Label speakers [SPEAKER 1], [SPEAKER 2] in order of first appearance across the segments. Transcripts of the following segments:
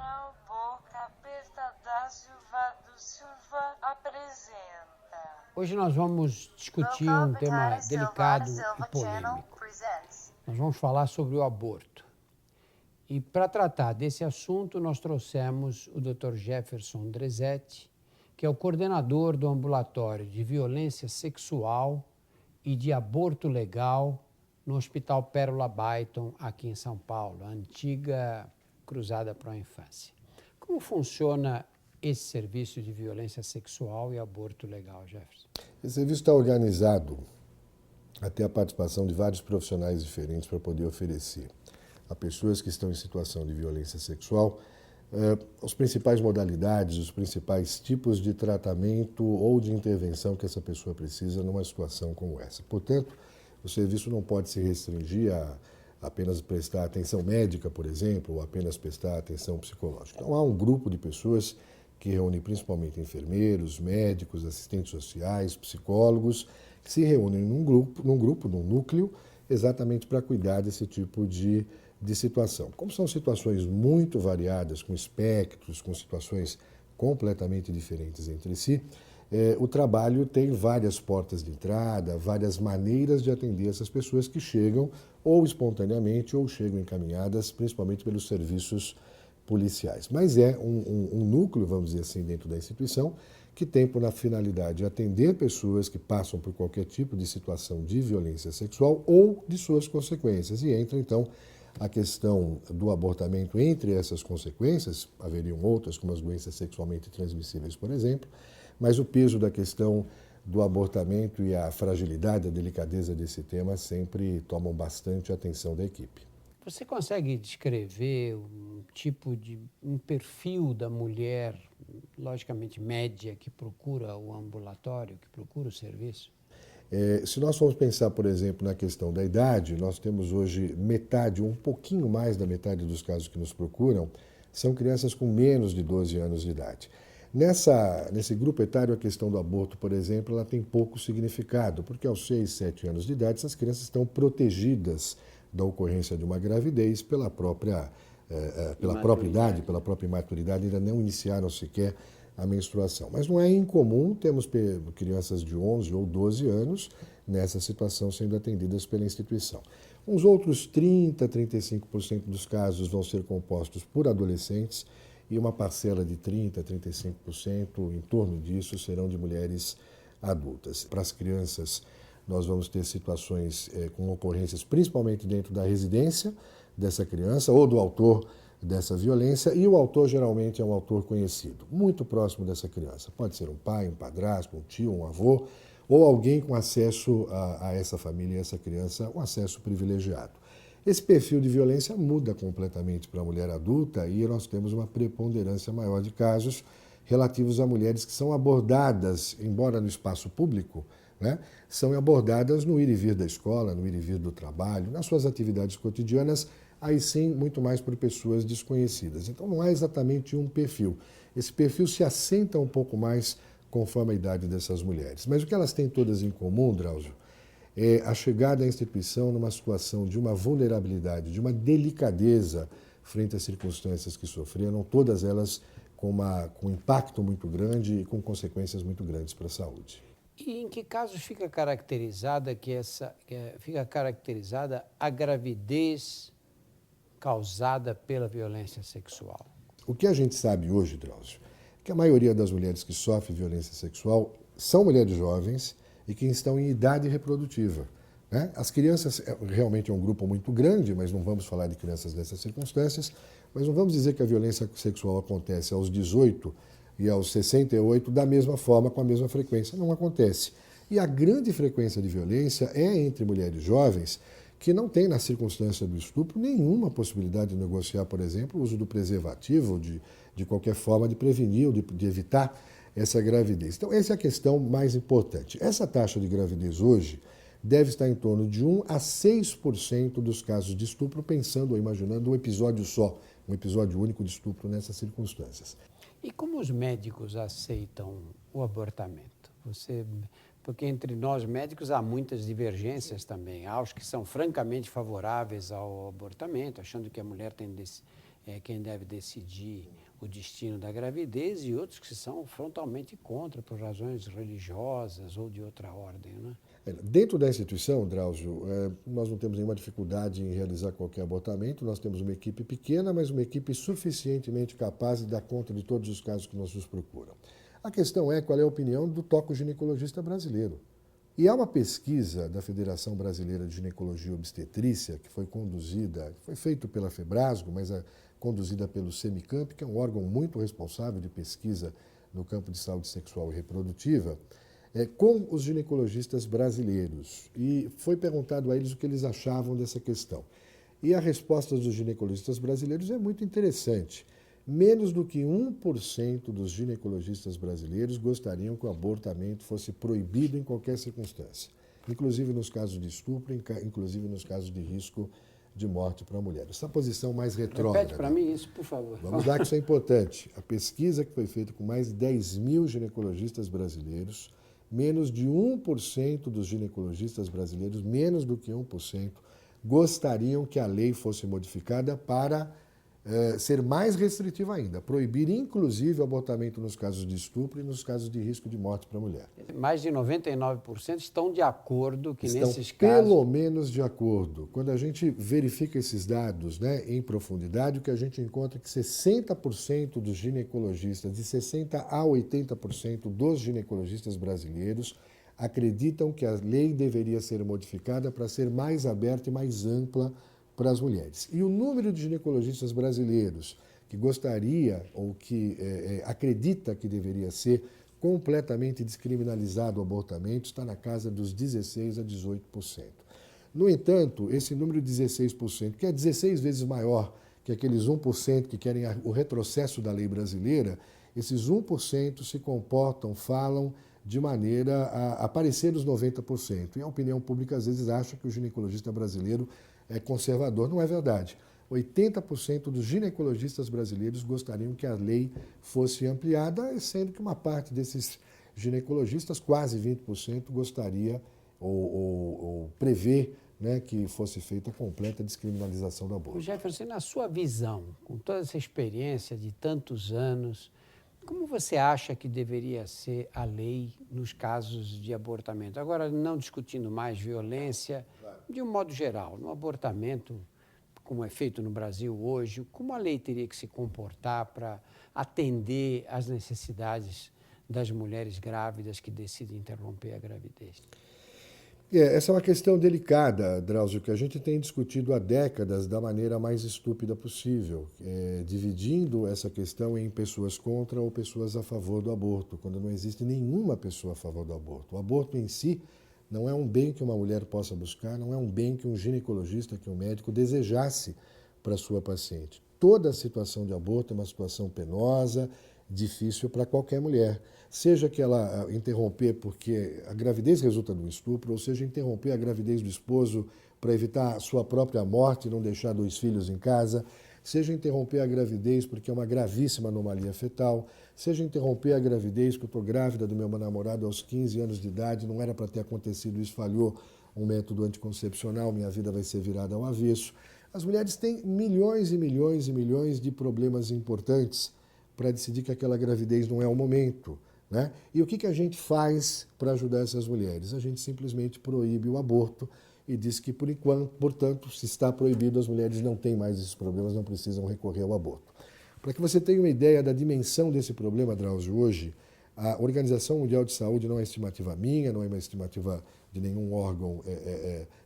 [SPEAKER 1] Jornal Boca Preta da Silva apresenta.
[SPEAKER 2] Hoje nós vamos discutir um tema delicado e polêmico. Nós vamos falar sobre o aborto. E para tratar desse assunto, nós trouxemos o Dr. Jefferson Dresetti, que é o coordenador do Ambulatório de Violência Sexual e de Aborto Legal no Hospital Pérola Byton, aqui em São Paulo, a antiga Cruzada Pro Infância. Como funciona esse serviço de violência sexual e aborto legal, Jefferson?
[SPEAKER 3] Esse serviço está organizado a ter a participação de vários profissionais diferentes para poder oferecer a pessoas que estão em situação de violência sexual as principais modalidades, os principais tipos de tratamento ou de intervenção que essa pessoa precisa numa situação como essa. Portanto, o serviço não pode se restringir a apenas prestar atenção médica, por exemplo, ou apenas prestar atenção psicológica. Então, há um grupo de pessoas que reúne principalmente enfermeiros, médicos, assistentes sociais, psicólogos, que se reúnem num núcleo, exatamente para cuidar desse tipo de situação. Como são situações muito variadas, com espectros, com situações completamente diferentes entre si, o trabalho tem várias portas de entrada, várias maneiras de atender essas pessoas que chegam ou espontaneamente ou chegam encaminhadas, principalmente pelos serviços policiais. Mas é um núcleo, vamos dizer assim, dentro da instituição, que tem por finalidade atender pessoas que passam por qualquer tipo de situação de violência sexual ou de suas consequências. E entra, então, a questão do abortamento entre essas consequências, haveriam outras, como as doenças sexualmente transmissíveis, por exemplo, mas o peso da questão do abortamento e a fragilidade, a delicadeza desse tema sempre tomam bastante atenção da equipe.
[SPEAKER 2] Você consegue descrever um perfil da mulher, logicamente média, que procura o ambulatório, que procura o serviço?
[SPEAKER 3] Se nós formos pensar, por exemplo, na questão da idade, nós temos hoje metade, um pouquinho mais da metade dos casos que nos procuram, são crianças com menos de 12 anos de idade. Nesse grupo etário, a questão do aborto, por exemplo, ela tem pouco significado, porque aos 6, 7 anos de idade, essas crianças estão protegidas da ocorrência de uma gravidez pela própria idade, pela própria imaturidade, ainda não iniciaram sequer a menstruação. Mas não é incomum termos crianças de 11 ou 12 anos nessa situação sendo atendidas pela instituição. Uns outros 30%, 35% dos casos vão ser compostos por adolescentes e uma parcela de 30%, 35%, em torno disso, serão de mulheres adultas. Para as crianças, nós vamos ter situações com ocorrências principalmente dentro da residência dessa criança ou do autor dessa violência, e o autor geralmente é um autor conhecido, muito próximo dessa criança. Pode ser um pai, um padrasto, um tio, um avô, ou alguém com acesso a essa família e essa criança, um acesso privilegiado. Esse perfil de violência muda completamente para a mulher adulta e nós temos uma preponderância maior de casos relativos a mulheres que são abordadas, embora no espaço público, né, são abordadas no ir e vir da escola, no ir e vir do trabalho, nas suas atividades cotidianas, aí sim, muito mais por pessoas desconhecidas. Então, não é exatamente um perfil. Esse perfil se assenta um pouco mais conforme a idade dessas mulheres. Mas o que elas têm todas em comum, Drauzio, é a chegada à instituição numa situação de uma vulnerabilidade, de uma delicadeza frente às circunstâncias que sofreram, todas elas com um impacto muito grande e com consequências muito grandes para a saúde.
[SPEAKER 2] E em que casos fica caracterizada a gravidez causada pela violência sexual?
[SPEAKER 3] O que a gente sabe hoje, Drauzio, é que a maioria das mulheres que sofrem violência sexual são mulheres jovens e que estão em idade reprodutiva, né? As crianças realmente é um grupo muito grande, mas não vamos falar de crianças nessas circunstâncias, mas não vamos dizer que a violência sexual acontece aos 18 e aos 68 da mesma forma, com a mesma frequência. Não acontece. E a grande frequência de violência é entre mulheres jovens que não têm, na circunstância do estupro, nenhuma possibilidade de negociar, por exemplo, o uso do preservativo, de qualquer forma de prevenir ou de evitar essa gravidez. Então, essa é a questão mais importante. Essa taxa de gravidez hoje deve estar em torno de 1 a 6% dos casos de estupro, pensando ou imaginando um episódio só, um episódio único de estupro nessas circunstâncias.
[SPEAKER 2] E como os médicos aceitam o abortamento? Porque entre nós médicos há muitas divergências também. Há os que são francamente favoráveis ao abortamento, achando que a mulher tem é quem deve decidir o destino da gravidez, e outros que são frontalmente contra, por razões religiosas ou de outra ordem, né?
[SPEAKER 3] Dentro da instituição, Drauzio, nós não temos nenhuma dificuldade em realizar qualquer abortamento, nós temos uma equipe pequena, mas uma equipe suficientemente capaz de dar conta de todos os casos que nos procuram. A questão é qual é a opinião do toco-ginecologista brasileiro. E há uma pesquisa da Federação Brasileira de Ginecologia e Obstetrícia, que foi feita pela Febrasgo, mas conduzida pelo Semicamp, que é um órgão muito responsável de pesquisa no campo de saúde sexual e reprodutiva, com os ginecologistas brasileiros. E foi perguntado a eles o que eles achavam dessa questão. E a resposta dos ginecologistas brasileiros é muito interessante. Menos do que 1% dos ginecologistas brasileiros gostariam que o abortamento fosse proibido em qualquer circunstância, inclusive nos casos de estupro, inclusive nos casos de risco de morte para a mulher. Essa posição mais retrógrada.
[SPEAKER 2] Repete para mim isso, por favor.
[SPEAKER 3] Vamos lá, que isso é importante. A pesquisa que foi feita com mais de 10 mil ginecologistas brasileiros, menos de 1% dos ginecologistas brasileiros, menos do que 1%, gostariam que a lei fosse modificada para ser mais restritiva ainda, proibir inclusive o abortamento nos casos de estupro e nos casos de risco de morte para a mulher.
[SPEAKER 2] Mais de 99% estão de acordo que
[SPEAKER 3] estão
[SPEAKER 2] nesses casos...
[SPEAKER 3] pelo menos de acordo. Quando a gente verifica esses dados, né, em profundidade, o que a gente encontra é que 60% dos ginecologistas, de 60% a 80% dos ginecologistas brasileiros acreditam que a lei deveria ser modificada para ser mais aberta e mais ampla para as mulheres. E o número de ginecologistas brasileiros que gostaria ou que acredita que deveria ser completamente descriminalizado o abortamento está na casa dos 16% a 18%. No entanto, esse número de 16%, que é 16 vezes maior que aqueles 1% que querem o retrocesso da lei brasileira, esses 1% se comportam, falam de maneira a parecer os 90%. E a opinião pública às vezes acha que o ginecologista brasileiro é conservador. Não é verdade. 80% dos ginecologistas brasileiros gostariam que a lei fosse ampliada, sendo que uma parte desses ginecologistas, quase 20%, gostaria ou prevê, né, que fosse feita a completa descriminalização do aborto.
[SPEAKER 2] Jefferson, na sua visão, com toda essa experiência de tantos anos, como você acha que deveria ser a lei nos casos de abortamento? Agora, não discutindo mais violência, de um modo geral, no abortamento, como é feito no Brasil hoje, como a lei teria que se comportar para atender às necessidades das mulheres grávidas que decidem interromper a gravidez?
[SPEAKER 3] Essa é uma questão delicada, Drauzio, que a gente tem discutido há décadas da maneira mais estúpida possível, dividindo essa questão em pessoas contra ou pessoas a favor do aborto, quando não existe nenhuma pessoa a favor do aborto. O aborto em si não é um bem que uma mulher possa buscar, não é um bem que um ginecologista, que um médico desejasse para a sua paciente. Toda a situação de aborto é uma situação penosa, difícil para qualquer mulher. Seja que ela interromper porque a gravidez resulta de um estupro, ou seja, interromper a gravidez do esposo para evitar a sua própria morte e não deixar 2 filhos em casa, seja interromper a gravidez porque é uma gravíssima anomalia fetal, seja interromper a gravidez porque eu estou grávida do meu namorado aos 15 anos de idade, não era para ter acontecido isso, falhou um método anticoncepcional, minha vida vai ser virada ao avesso. As mulheres têm milhões e milhões e milhões de problemas importantes para decidir que aquela gravidez não é o momento, né? E o que a gente faz para ajudar essas mulheres? A gente simplesmente proíbe o aborto e diz que, por enquanto, portanto, se está proibido, as mulheres não têm mais esses problemas, não precisam recorrer ao aborto. Para que você tenha uma ideia da dimensão desse problema, Drauzio, hoje, a Organização Mundial de Saúde, não é estimativa minha, não é uma estimativa de nenhum órgão,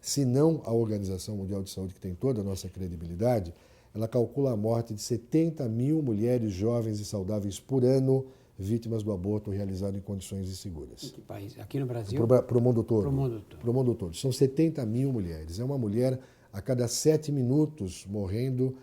[SPEAKER 3] senão a Organização Mundial de Saúde, que tem toda a nossa credibilidade, ela calcula a morte de 70 mil mulheres jovens e saudáveis por ano vítimas do aborto realizado em condições inseguras.
[SPEAKER 2] Em que país? Aqui no Brasil?
[SPEAKER 3] Para o mundo todo.
[SPEAKER 2] Para o mundo todo.
[SPEAKER 3] Para o mundo todo. São 70 mil mulheres. É uma mulher a cada 7 minutos morrendo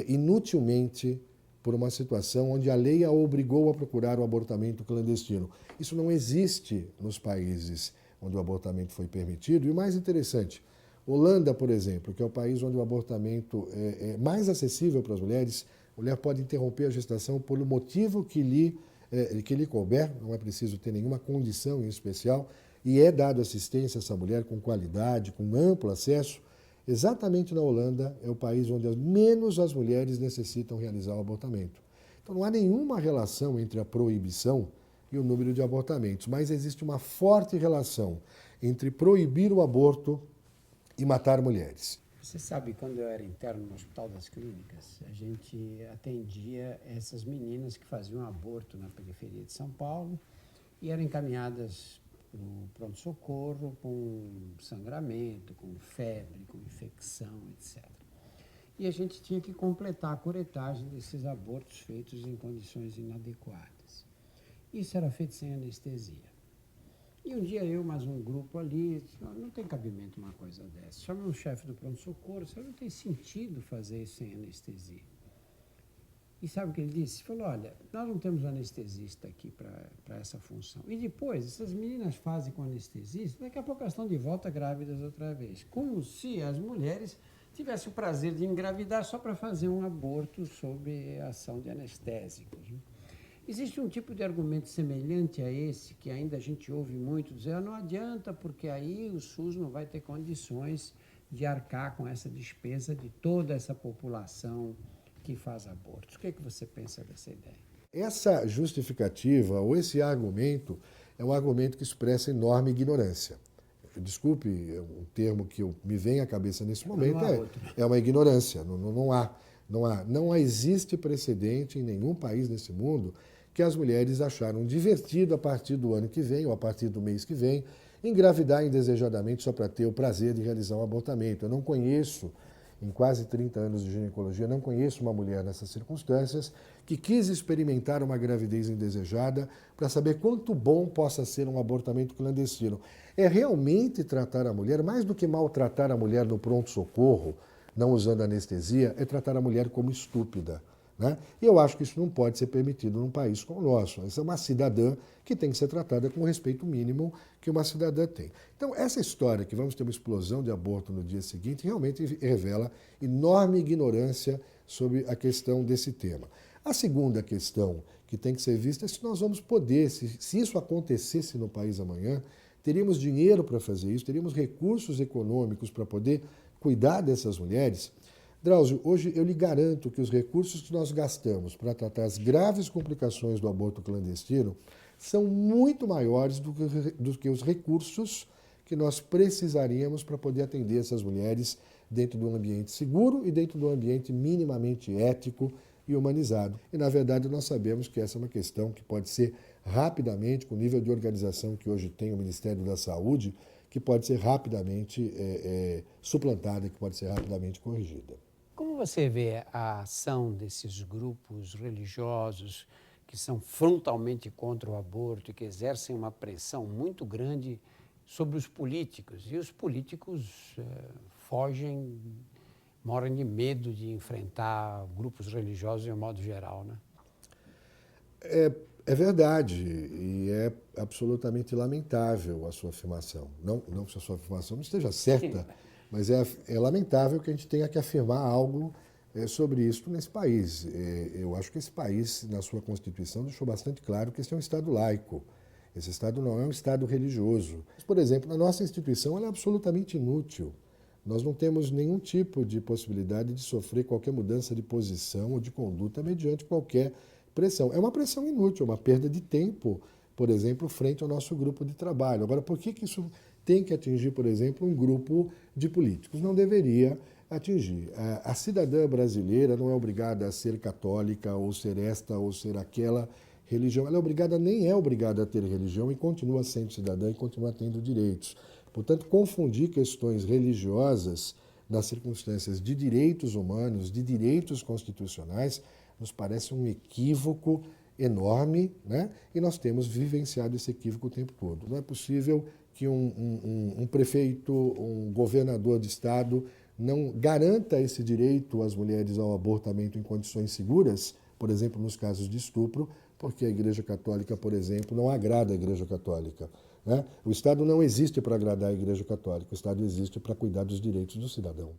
[SPEAKER 3] inutilmente por uma situação onde a lei a obrigou a procurar o abortamento clandestino. Isso não existe nos países onde o abortamento foi permitido. E o mais interessante, Holanda, por exemplo, que é o país onde o abortamento é mais acessível para as mulheres, a mulher pode interromper a gestação por um motivo que lhe couber, não é preciso ter nenhuma condição em especial, e é dado assistência a essa mulher com qualidade, com amplo acesso. Exatamente na Holanda é o país onde menos as mulheres necessitam realizar o abortamento. Então não há nenhuma relação entre a proibição e o número de abortamentos, mas existe uma forte relação entre proibir o aborto e matar mulheres.
[SPEAKER 2] Você sabe, quando eu era interno no Hospital das Clínicas, a gente atendia essas meninas que faziam aborto na periferia de São Paulo e eram encaminhadas para o pronto-socorro com sangramento, com febre, com infecção, etc. E a gente tinha que completar a curetagem desses abortos feitos em condições inadequadas. Isso era feito sem anestesia. E um dia eu, mais um grupo ali, disse, não tem cabimento uma coisa dessa. Chamamos o chefe do pronto-socorro, isso não tem sentido fazer isso sem anestesia. E sabe o que ele disse? Ele falou, olha, nós não temos anestesista aqui para essa função. E depois, essas meninas fazem com anestesista, daqui a pouco elas estão de volta grávidas outra vez. Como se as mulheres tivessem o prazer de engravidar só para fazer um aborto sob a ação de anestésicos, né? Existe um tipo de argumento semelhante a esse, que ainda a gente ouve muito, dizer, não adianta, porque aí o SUS não vai ter condições de arcar com essa despesa de toda essa população que faz abortos. O que você pensa dessa ideia?
[SPEAKER 3] Essa justificativa ou esse argumento é um argumento que expressa enorme ignorância. Desculpe, um termo que me vem à cabeça nesse momento é uma ignorância. Não existe precedente em nenhum país nesse mundo que as mulheres acharam divertido a partir do ano que vem ou a partir do mês que vem engravidar indesejadamente só para ter o prazer de realizar um abortamento. Eu não conheço, em quase 30 anos de ginecologia, não conheço uma mulher nessas circunstâncias que quis experimentar uma gravidez indesejada para saber quanto bom possa ser um abortamento clandestino. É realmente tratar a mulher, mais do que maltratar a mulher no pronto-socorro, não usando anestesia, é tratar a mulher como estúpida, né? E eu acho que isso não pode ser permitido num país como o nosso. Essa é uma cidadã que tem que ser tratada com o respeito mínimo que uma cidadã tem. Então, essa história que vamos ter uma explosão de aborto no dia seguinte realmente revela enorme ignorância sobre a questão desse tema. A segunda questão que tem que ser vista é se nós vamos poder, se isso acontecesse no país amanhã, teríamos dinheiro para fazer isso, teríamos recursos econômicos para poder cuidar dessas mulheres. Drauzio, hoje eu lhe garanto que os recursos que nós gastamos para tratar as graves complicações do aborto clandestino são muito maiores do que os recursos que nós precisaríamos para poder atender essas mulheres dentro de um ambiente seguro e dentro de um ambiente minimamente ético e humanizado. E, na verdade, nós sabemos que essa é uma questão que pode ser rapidamente, com o nível de organização que hoje tem o Ministério da Saúde, que pode ser rapidamente suplantada, que pode ser rapidamente corrigida.
[SPEAKER 2] Como você vê a ação desses grupos religiosos que são frontalmente contra o aborto e que exercem uma pressão muito grande sobre os políticos? E os políticos fogem, morrem de medo de enfrentar grupos religiosos de um modo geral, né?
[SPEAKER 3] É verdade, e é absolutamente lamentável a sua afirmação. Não que a sua afirmação não esteja certa, mas é lamentável que a gente tenha que afirmar algo sobre isso nesse país. Eu acho que esse país, na sua Constituição, deixou bastante claro que esse é um Estado laico. Esse Estado não é um Estado religioso. Por exemplo, a nossa instituição ela é absolutamente inútil. Nós não temos nenhum tipo de possibilidade de sofrer qualquer mudança de posição ou de conduta mediante qualquer pressão. É uma pressão inútil, uma perda de tempo, por exemplo, frente ao nosso grupo de trabalho. Agora, por que isso tem que atingir, por exemplo, um grupo de políticos? Não deveria atingir. A cidadã brasileira não é obrigada a ser católica ou ser esta ou ser aquela religião. Ela nem é obrigada a ter religião e continua sendo cidadã e continua tendo direitos. Portanto, confundir questões religiosas nas circunstâncias de direitos humanos, de direitos constitucionais, nos parece um equívoco enorme, né? E nós temos vivenciado esse equívoco o tempo todo. Não é possível que um prefeito, um governador de estado não garanta esse direito às mulheres ao abortamento em condições seguras, por exemplo, nos casos de estupro, porque a Igreja Católica, por exemplo, não agrada a Igreja Católica, né? O Estado não existe para agradar a Igreja Católica, o Estado existe para cuidar dos direitos do cidadão.